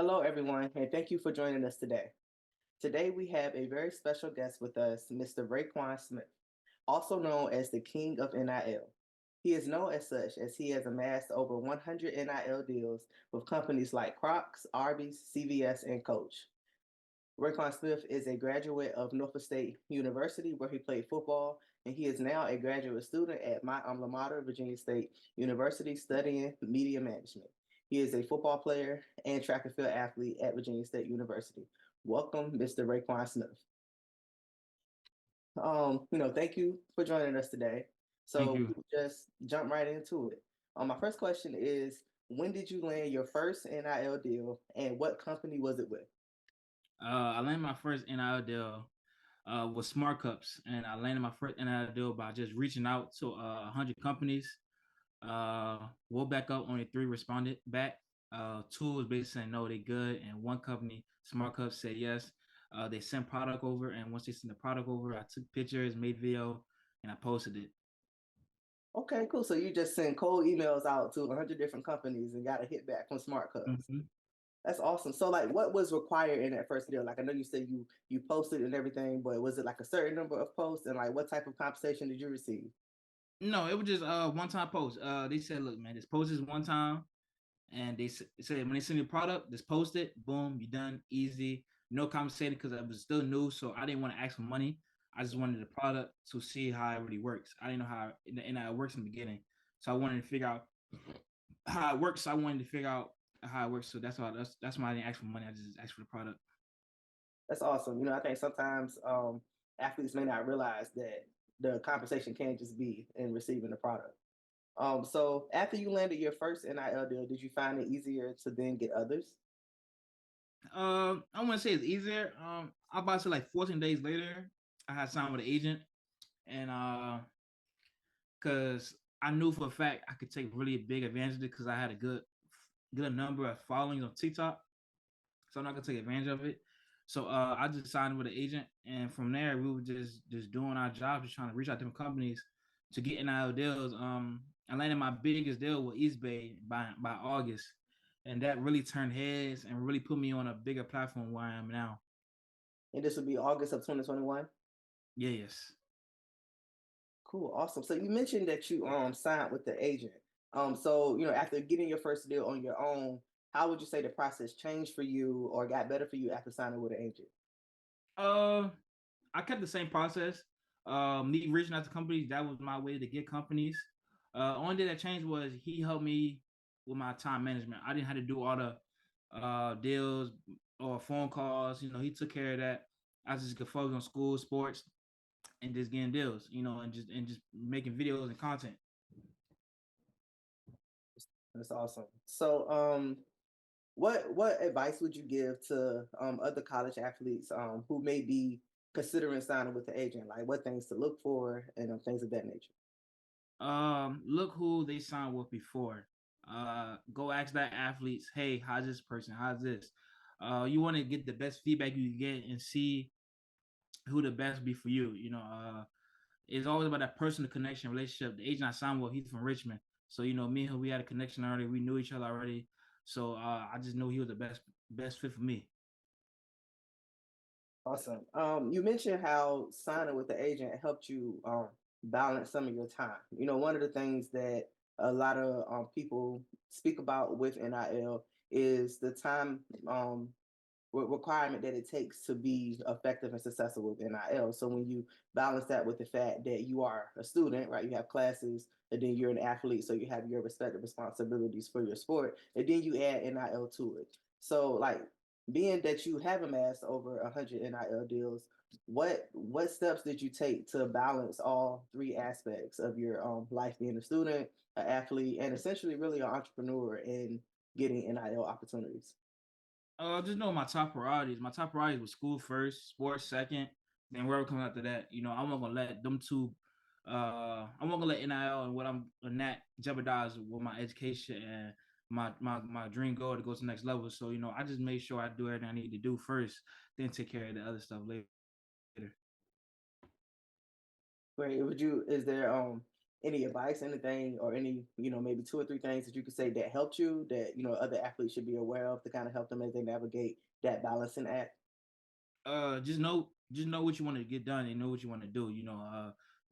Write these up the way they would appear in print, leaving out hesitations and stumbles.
Hello, everyone, and thank you for joining us today. Today, we have a very special guest with us, Mr. Rayquan Smith, also known as the King of NIL. He is known as such as he has amassed over 100 NIL deals with companies like Crocs, Arby's, CVS, and Coach. Rayquan Smith is a graduate of Norfolk State University, where he played football, and he is now a graduate student at my alma mater, Virginia State University, studying media management. He is a football player and track and field athlete at Virginia State University. Welcome, Mr. Rayquan Smith. Thank you for joining us today. Thank So you. we'll just jump right into it. My first question is, when did you land your first NIL deal, and what company was it with? I landed my first NIL deal with Smart Cups, and I landed my first NIL deal by just reaching out to 100 companies. We'll back up, only 3 responded back. 2 was basically saying no, they good, and 1 company, Smart Cups, said yes. They sent product over, and once they sent the product over, I took pictures, made video, and I posted it. Okay, cool. So you just send cold emails out to 100 different companies and got a hit back from Smart Cups. Mm-hmm. That's awesome. So like, what was required in that first deal? Like, I know you said you posted and everything, but was it like a certain number of posts, and like what type of compensation did you receive? No, it was just one time post. They said, look, man, this post is one time, and they said when they send you a product, just post it, boom, you done, easy, no conversation, because I was still new, so I didn't want to ask for money. I just wanted the product to see how it really works. I didn't know how it works in the beginning, so I wanted to figure out how it works. So I wanted to figure out how it works, so that's why I didn't ask for money. I just asked for the product. That's awesome. I think sometimes athletes may not realize that the compensation can't just be in receiving the product. So after you landed your first NIL deal, did you find it easier to then get others? I want to say it's easier. I about to say like 14 days later, I had signed with an agent, and because I knew for a fact I could take really big advantage of it because I had a good number of followings on TikTok, so I'm not gonna take advantage of it. So I just signed with an agent, and from there we were just doing our job, just trying to reach out to different companies to get NIL deals. I landed my biggest deal with East Bay by August, and that really turned heads and really put me on a bigger platform where I am now. And this would be August of 2021. Yes. Cool, awesome. So you mentioned that you signed with the agent. So after getting your first deal on your own, how would you say the process changed for you or got better for you after signing with an agent? Uh, I kept the same process. Me reaching out to companies, that was my way to get companies. Only thing that changed was he helped me with my time management. I didn't have to do all the deals or phone calls. He took care of that. I just could focus on school, sports, and just getting deals. And just making videos and content. That's awesome. So what advice would you give to other college athletes who may be considering signing with the agent? Like what things to look for and things of that nature. Look who they signed with before. Go ask that athletes, hey, how's this person? How's this? You want to get the best feedback you can get and see who the best be for you. It's always about that personal connection, relationship. The agent I signed with, he's from Richmond, so me and him, we had a connection already. We knew each other already, so I just knew he was the best fit for me. Awesome. You mentioned how signing with the agent helped you balance some of your time. One of the things that a lot of people speak about with NIL is the time requirement that it takes to be effective and successful with NIL. So when you balance that with the fact that you are a student, right, you have classes, and then you're an athlete, so you have your respective responsibilities for your sport, and then you add NIL to it. So like being that you have amassed over 100 NIL deals, what steps did you take to balance all 3 aspects of your life, being a student, an athlete, and essentially really an entrepreneur in getting NIL opportunities? Just know my top priorities. My top priorities was school first, sports second, then wherever comes after that. I'm not gonna let them two. I'm not gonna let NIL and what I'm in that jeopardize with my education and my dream goal to go to the next level. So I just made sure I do everything I need to do first, then take care of the other stuff later. Great. Is there any advice, anything, or any, maybe two or three things that you could say that helped you that, other athletes should be aware of to kind of help them as they navigate that balancing act? Just know what you want to get done and know what you want to do.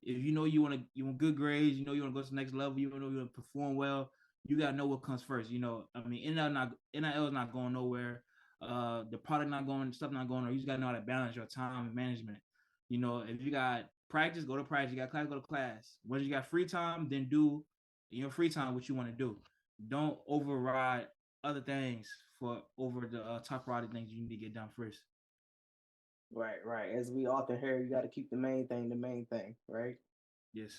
If you want good grades, you want to go to the next level, you want to perform well, you gotta know what comes first. I mean, NIL is not going nowhere. The product not going, stuff not going, or you just gotta know how to balance your time and management. If you got practice, go to practice. You got class, go to class. Once you got free time, then do in your free time what you want to do. Don't override other things for over the top priority things you need to get done first. Right, right. As we often hear, you got to keep the main thing, right? Yes.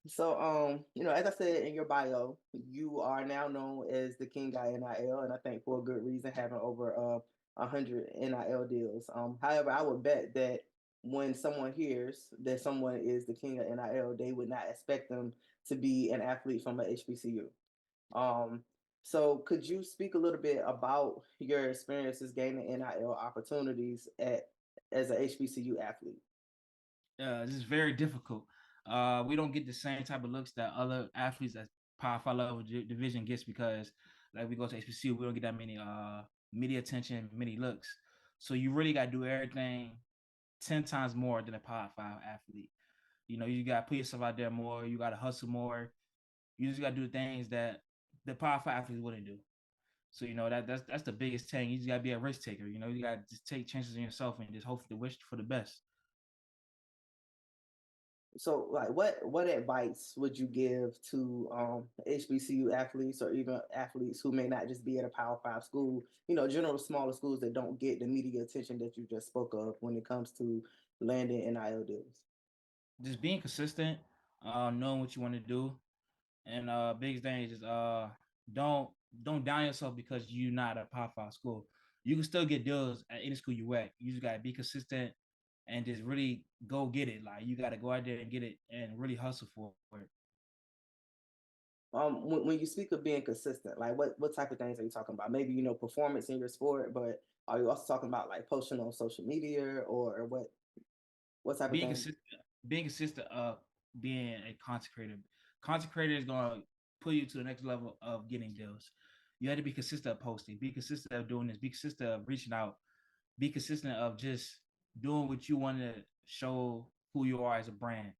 So, as I said in your bio, you are now known as the King of NIL, and I think for a good reason, having over 100 NIL deals. However, I would bet that when someone hears that someone is the King of NIL, they would not expect them to be an athlete from a HBCU. Um, so, could you speak a little bit about your experiences gaining NIL opportunities as a HBCU athlete? This is very difficult. We don't get the same type of looks that other athletes at Power 5 level division gets because, like, we go to HBCU, we don't get that many media attention, many looks. So you really got to do everything 10 times more than a Power 5 athlete. You got to put yourself out there more. You got to hustle more. You just got to do the things that the Power 5 athletes wouldn't do. So that's the biggest thing. You just got to be a risk taker. You got to just take chances on yourself and just hope to wish for the best. So, like, what advice would you give to HBCU athletes or even athletes who may not just be at a Power Five school? General smaller schools that don't get the media attention that you just spoke of when it comes to landing NIL deals. Just being consistent, knowing what you want to do, and biggest thing is just don't don't down yourself because you're not a Power 5 school. You can still get deals at any school you at. You just gotta be consistent and just really go get it. Like you gotta go out there and get it and really hustle for it. When you speak of being consistent, like what type of things are you talking about? Maybe performance in your sport, but are you also talking about like posting on social media or what type of Being thing? consistent, being consistent of being a content creator. Content creator is gonna put you to the next level of getting deals. You have to be consistent of posting, be consistent of doing this, be consistent of reaching out, be consistent of just doing what you want to show who you are as a brand.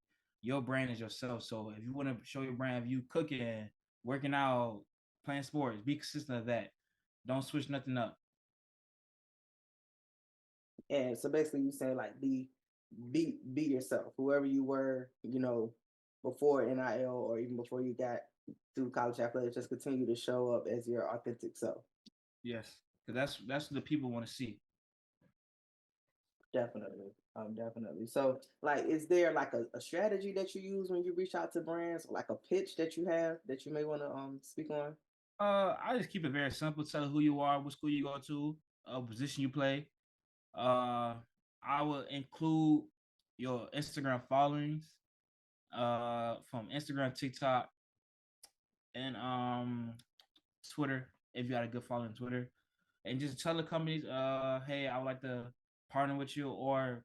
Your brand is yourself. So if you want to show your brand, if you cooking, working out, playing sports, be consistent of that. Don't switch nothing up. And so basically, you saying like be yourself, whoever you were, before NIL or even before you got through college athletics. Just continue to show up as your authentic self. Yes, because that's what the people want to see. Definitely, definitely. So, like, is there like a strategy that you use when you reach out to brands, or like a pitch that you have that you may want to speak on? I just keep it very simple. Tell who you are, what school you go to, position you play. Uh, I will include your Instagram followings, from Instagram, TikTok, and Twitter if you got a good following on Twitter, and just tell the companies, hey, I would like to partner with you, or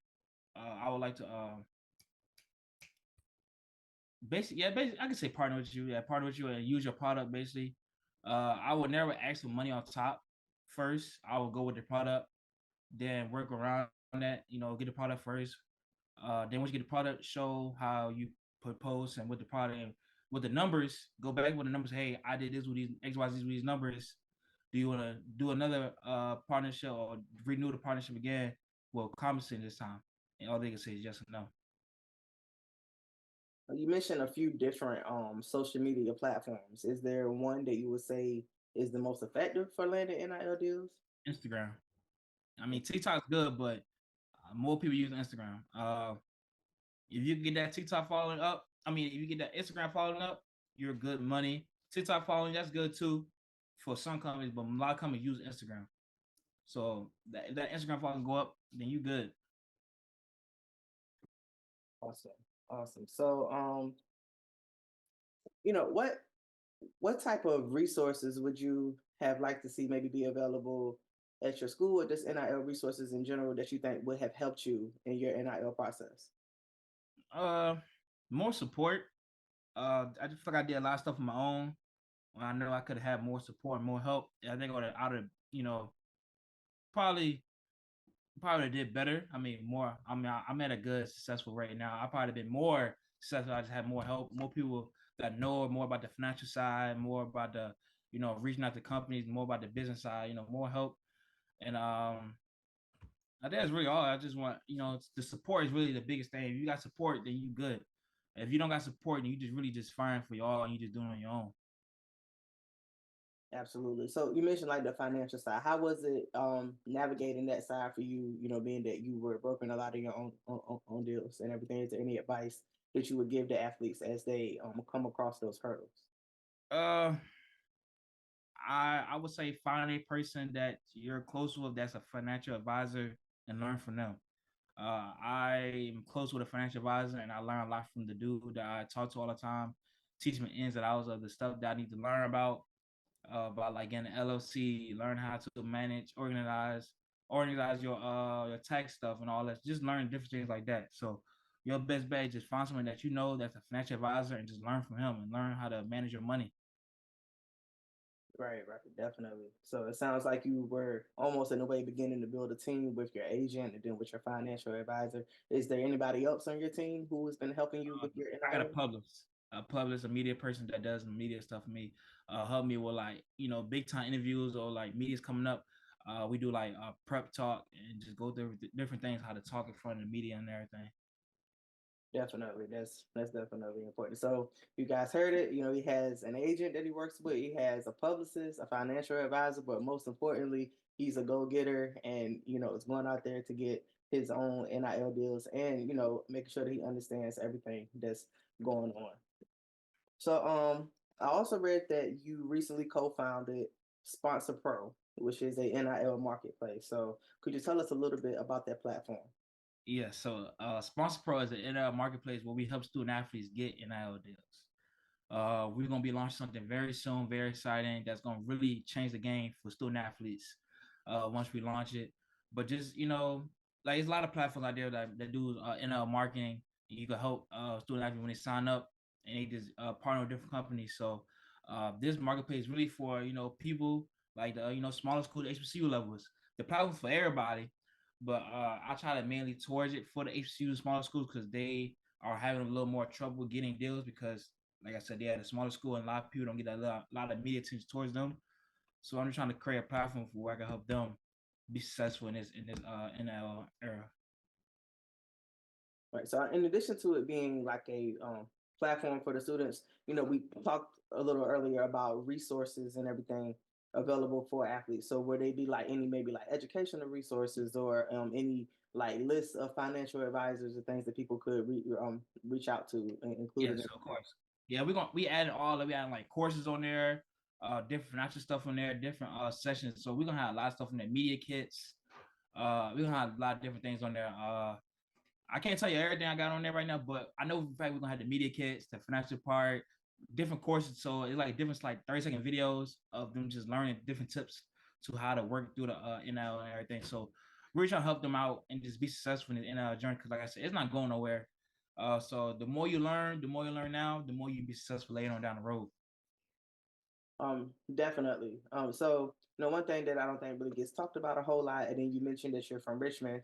I would like to, basically, I can say partner with you, partner with you, and use your product. Basically, I would never ask for money on top. First, I will go with the product, then work around that. Get the product first. Then once you get the product, show how you put posts and with the product and with the numbers. Go back with the numbers. Hey, I did this with these XYZ with these numbers. Do you want to do another partnership or renew the partnership again? Well, compensate this time, and all they can say is yes or no. You mentioned a few different social media platforms. Is there one that you would say is the most effective for landing NIL deals? Instagram. I mean, TikTok's good, but more people use Instagram. If you get that TikTok following up, I mean, if you get that Instagram following up, you're good money. TikTok following, that's good too for some companies, but a lot of companies use Instagram. So that Instagram following go up, then you good. Awesome, awesome. So, what type of resources would you have liked to see maybe be available at your school, or just NIL resources in general that you think would have helped you in your NIL process? Uh, More support. I just feel like I did a lot of stuff on my own when I know I could have had more support, more help. I think I would have, probably did better. I mean, more. I mean, I'm at a good, successful right now. I probably been more successful. I just had more help, more people that know more about the financial side, more about the, reaching out to companies, more about the business side. More help. And I think that's really all. I just want, the support is really the biggest thing. If you got support, then you good. If you don't got support, then you just really just firing for y'all and you just doing it on your own. Absolutely. So you mentioned like the financial side. How was it navigating that side for you, being that you were brokering a lot of your own deals and everything? Is there any advice that you would give to athletes as they come across those hurdles? Uh, I would say find a person that you're close with that's a financial advisor and learn from them. I am close with a financial advisor and I learn a lot from the dude that I talk to all the time, teach me ins and outs of the stuff that I need to learn about like in the LLC, learn how to manage, organize your tax stuff and all that. Just learn different things like that. So your best bet is just find someone that you know that's a financial advisor and just learn from him and learn how to manage your money. Right, definitely. So it sounds like you were almost in a way beginning to build a team with your agent and then with your financial advisor. Is there anybody else on your team who has been helping you with your I got NIL? a media person that does media stuff for me. Help me with like big time interviews or like media's coming up. We do like prep talk and just go through different things, how to talk in front of the media and everything. Definitely, that's definitely important. So you guys heard it. He has an agent that he works with. He has a publicist, a financial advisor, but most importantly, he's a go getter, and is going out there to get his own NIL deals, and making sure that he understands everything that's going on. So I also read that you recently co-founded Sponsor Pro, which is a NIL marketplace. So could you tell us a little bit about that platform? Yeah, so Sponsor Pro is an NIL marketplace where we help student athletes get NIL deals. We're gonna be launching something very soon, very exciting. That's gonna really change the game for student athletes. Once we launch it, but just like there's a lot of platforms out there that do NIL marketing. You can help student athletes when they sign up, and they just partner with different companies. So this marketplace is really for people like the smaller school HBCU levels. The platform for everybody, but I try to mainly towards it for the HBCU smaller schools because they are having a little more trouble getting deals because, like I said, they had a smaller school and a lot of people don't get a lot of media attention towards them. So I'm just trying to create a platform for where I can help them be successful in this NIL era. Right. So in addition to it being like a platform for the students, we talked a little earlier about resources and everything available for athletes. So would they be like any maybe like educational resources or any like lists of financial advisors or things that people could reach out to included Yes, in? of course. Yeah, we added we added like courses on there, different financial stuff on there, different sessions. So we're gonna have a lot of stuff on there, media kits. We're gonna have a lot of different things on there. I can't tell you everything I got on there right now, but I know in fact we're gonna have the media kits, the financial part, different courses. So it's like different like 30-second videos of them just learning different tips to how to work through the NL and everything. So we're trying to help them out and just be successful in the NL journey because like I said, it's not going nowhere. So the more you learn now, the more you be successful later on down the road. Definitely. So one thing that I don't think really gets talked about a whole lot, and then you mentioned that you're from Richmond,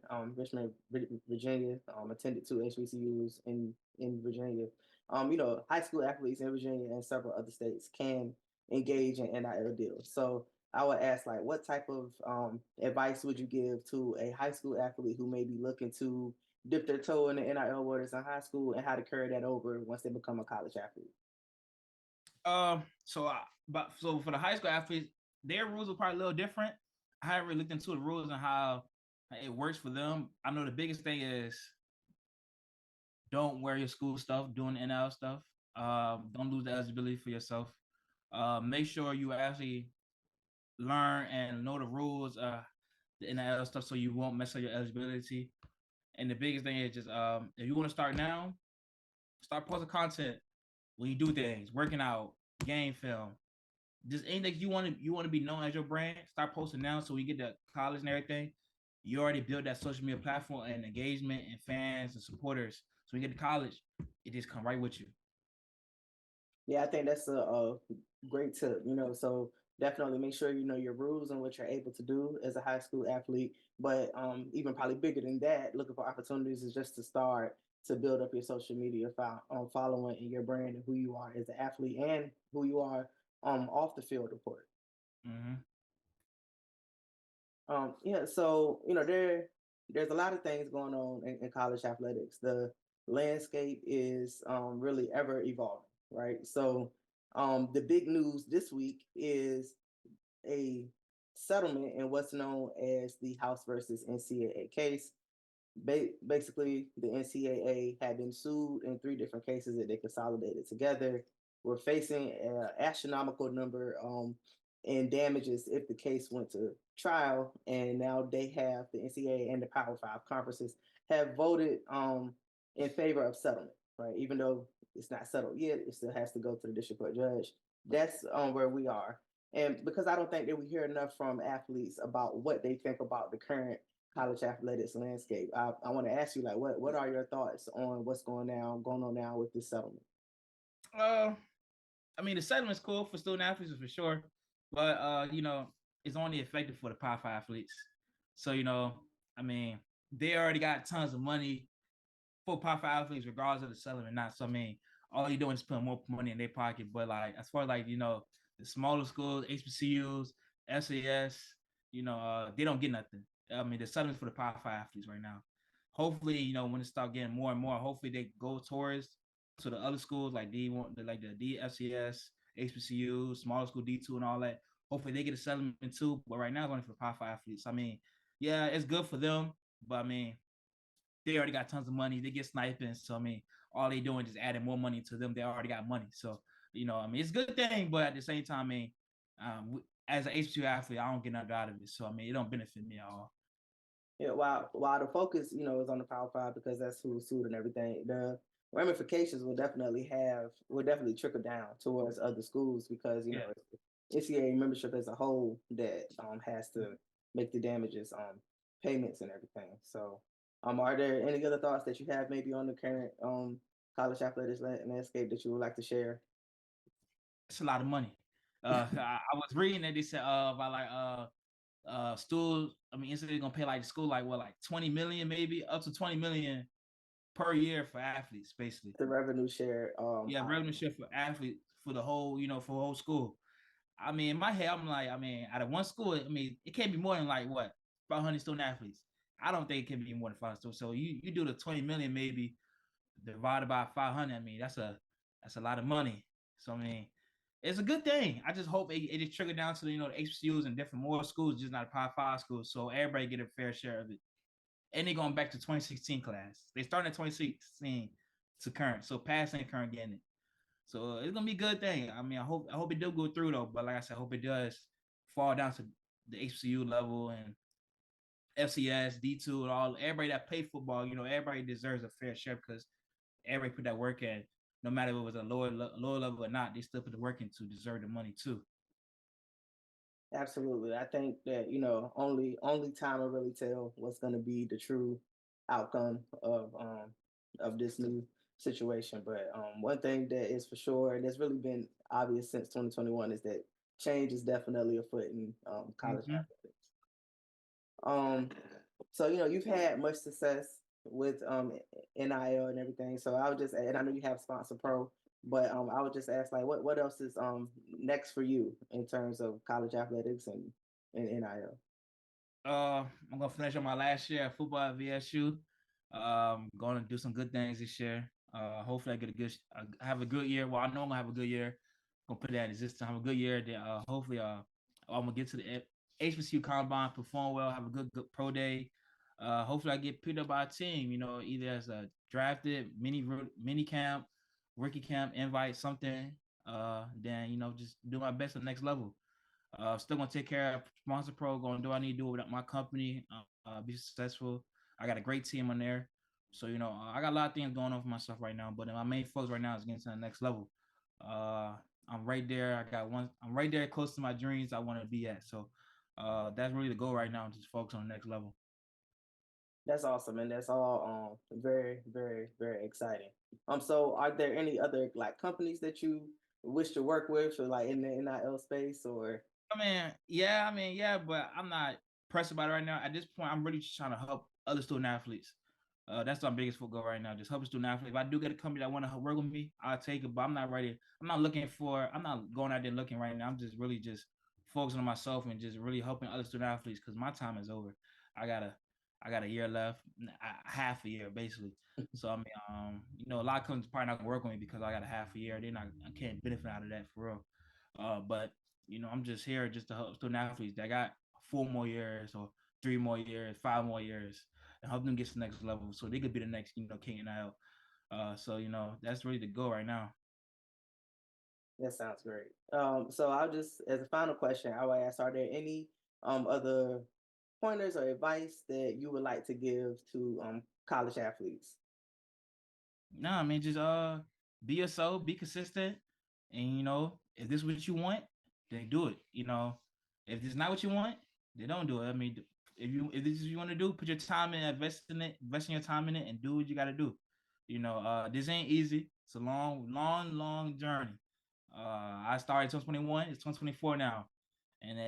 Virginia, attended two HBCUs in Virginia. High school athletes in Virginia and several other states can engage in NIL deals. So I would ask, like, what type of advice would you give to a high school athlete who may be looking to dip their toe in the NIL waters in high school and how to carry that over once they become a college athlete? So for the high school athletes, their rules are probably a little different. I haven't really looked into the rules and how it works for them. I know the biggest thing is don't wear your school stuff, doing NL stuff. Don't lose the eligibility for yourself. Make sure you actually learn and know the rules, the NIL stuff, so you won't mess up your eligibility. And the biggest thing is just if you want to start now, start posting content when you do things, working out, game film, just anything you want to be known as your brand. Start posting now, so we get to college and everything. You already built that social media platform and engagement and fans and supporters. So when you get to college, it just come right with you. Yeah, I think that's a great tip. So definitely make sure you know your rules and what you're able to do as a high school athlete. But even probably bigger than that, looking for opportunities is just to start to build up your social media following and your brand and who you are as an athlete and who you are off the field report. Mm-hmm. Yeah, so there's a lot of things going on in college athletics. The landscape is really ever evolving, right? So the big news this week is a settlement in what's known as the House versus NCAA case. Basically, the NCAA had been sued in three different cases that they consolidated together. We're facing an astronomical number in damages if the case went to trial, and now they have the NCAA and the Power Five conferences have voted in favor of settlement. Right, even though it's not settled yet, it still has to go to the district court judge. That's where we are, and because I don't think that we hear enough from athletes about what they think about the current college athletics landscape. I want to ask you, like, what are your thoughts on what's going on now with this settlement? Uh, I mean, the settlement's cool for student athletes for sure, but it's only effective for the Power Five athletes. So I mean, they already got tons of money for Power Five athletes, regardless of the settlement or not. So I mean, all you're doing is putting more money in their pocket. But like, as far as like the smaller schools, HBCUs, SAS, they don't get nothing. I mean, the settlement's for the Power Five athletes right now. Hopefully, when it start getting more and more, hopefully they go towards to the other schools like D1, like the DFCS, HBCU, smaller school D2, and all that. Hopefully they get a settlement too. But right now it's only for the Power Five athletes. I mean, yeah, it's good for them, but I mean, they already got tons of money. They get sniping. So I mean, all they doing is just adding more money to them. They already got money. So I mean, it's a good thing, but at the same time, I mean, as an HBCU athlete, I don't get nothing out of it. So I mean, it don't benefit me at all. Yeah, while the focus, is on the Power Five because that's who's sued and everything, the ramifications will definitely trickle down towards other schools because Yeah. NCAA membership as a whole that has to make the damages payments and everything. So, are there any other thoughts that you have maybe on the current college athletics landscape that you would like to share? It's a lot of money. I was reading that they said about like schools. I mean, instead they're gonna pay like the school like what, like 20 million, maybe up to 20 million per year for athletes, basically. The revenue share. Yeah, revenue share for athletes for the whole, for the whole school. I mean, in my head, I'm like, I mean, out of one school, I mean, it can't be more than like what, 500 student athletes. I don't think it can be more than 500 students. So you do the 20 million maybe divided by 500. I mean, that's a lot of money. So I mean, it's a good thing. I just hope it just trigger down to the HBCUs and different more schools, just not Power Five schools, so everybody get a fair share of it. And they going back to 2016 class. They started in 2016 to current, so past and current getting it. So it's gonna be a good thing. I mean, I hope it do go through though. But like I said, I hope it does fall down to the HBCU level and FCS, D2, and all everybody that play football. Everybody deserves a fair share because everybody put that work in. No matter if it was a lower level or not, they still put the work in to deserve the money too. Absolutely. I think that, only time will really tell what's going to be the true outcome of this new situation. But one thing that is for sure, and that's really been obvious since 2021, is that change is definitely afoot in college Mm-hmm. athletics. Um, so you've had much success with NIL and everything. So I would just, and I know you have Sponsor Pro, but I would just ask, like, what else is next for you in terms of college athletics and NIL? I'm gonna finish on my last year of football at VSU. Gonna do some good things this year. Hopefully I get have a good year. Well, I know I'm gonna have a good year. Gonna put that in existence. Have a good year. Then hopefully I'm gonna get to the HBCU combine, perform well, have a good pro day. Hopefully I get picked up by a team. Either as a drafted mini camp, rookie camp, invite something. Then just do my best at the next level. Still gonna take care of Sponsor Pro. Gonna do what I need to do with my company. Be successful. I got a great team on there. So I got a lot of things going on for myself right now. But my main focus right now is getting to the next level. I'm right there. I'm right there, close to my dreams I want to be at. So that's really the goal right now. Just focus on the next level. That's awesome, and that's all very, very, very exciting. So are there any other like companies that you wish to work with, or like in the NIL space, or? Yeah, but I'm not pressed about it right now. At this point, I'm really just trying to help other student athletes. That's my biggest goal right now. Just help a student athlete. If I do get a company that want to work with me, I'll take it. But I'm not ready. I'm not going out there looking right now. I'm just really just focusing on myself and just really helping other student athletes because my time is over. I got a year left, half a year basically. So I mean, a lot of companies probably not gonna work with me because I got a half a year. I can't benefit out of that for real. But I'm just here just to help student athletes that got 4 more years or 3 more years, 5 more years, and help them get to the next level so they could be the next, King of NIL. So that's really the goal right now. That sounds great. So I'll just, as a final question, I will ask: are there any other pointers or advice that you would like to give to college athletes? No, I mean just be yourself, be consistent, and if this is what you want, then do it. If this is not what you want, then don't do it. I mean, if this is what you want to do, put your time in, invest in your time in it, and do what you got to do. This ain't easy. It's a long, long, long journey. I started 2021. It's 2024 now, and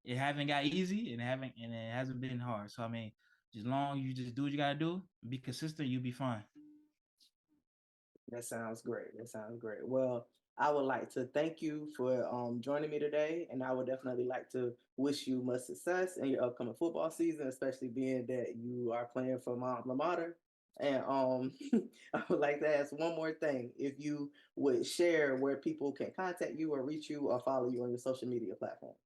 it haven't got easy, and it hasn't been hard. So I mean, just long you just do what you got to do, be consistent, you'll be fine. That sounds great. That sounds great. Well, I would like to thank you for joining me today, and I would definitely like to wish you much success in your upcoming football season, especially being that you are playing for my alma mater. And I would like to ask one more thing: if you would share where people can contact you or reach you or follow you on your social media platforms.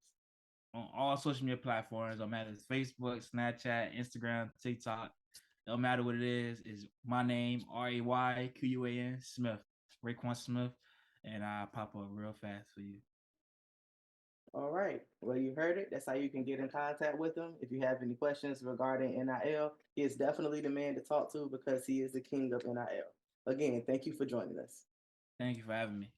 On all social media platforms, no matter it's Facebook, Snapchat, Instagram, TikTok. No matter what it is my name, Rayquan Smith, Rayquan Smith, and I pop up real fast for you. All right. Well, you heard it. That's how you can get in contact with him. If you have any questions regarding NIL, he is definitely the man to talk to because he is the king of NIL. Again, thank you for joining us. Thank you for having me.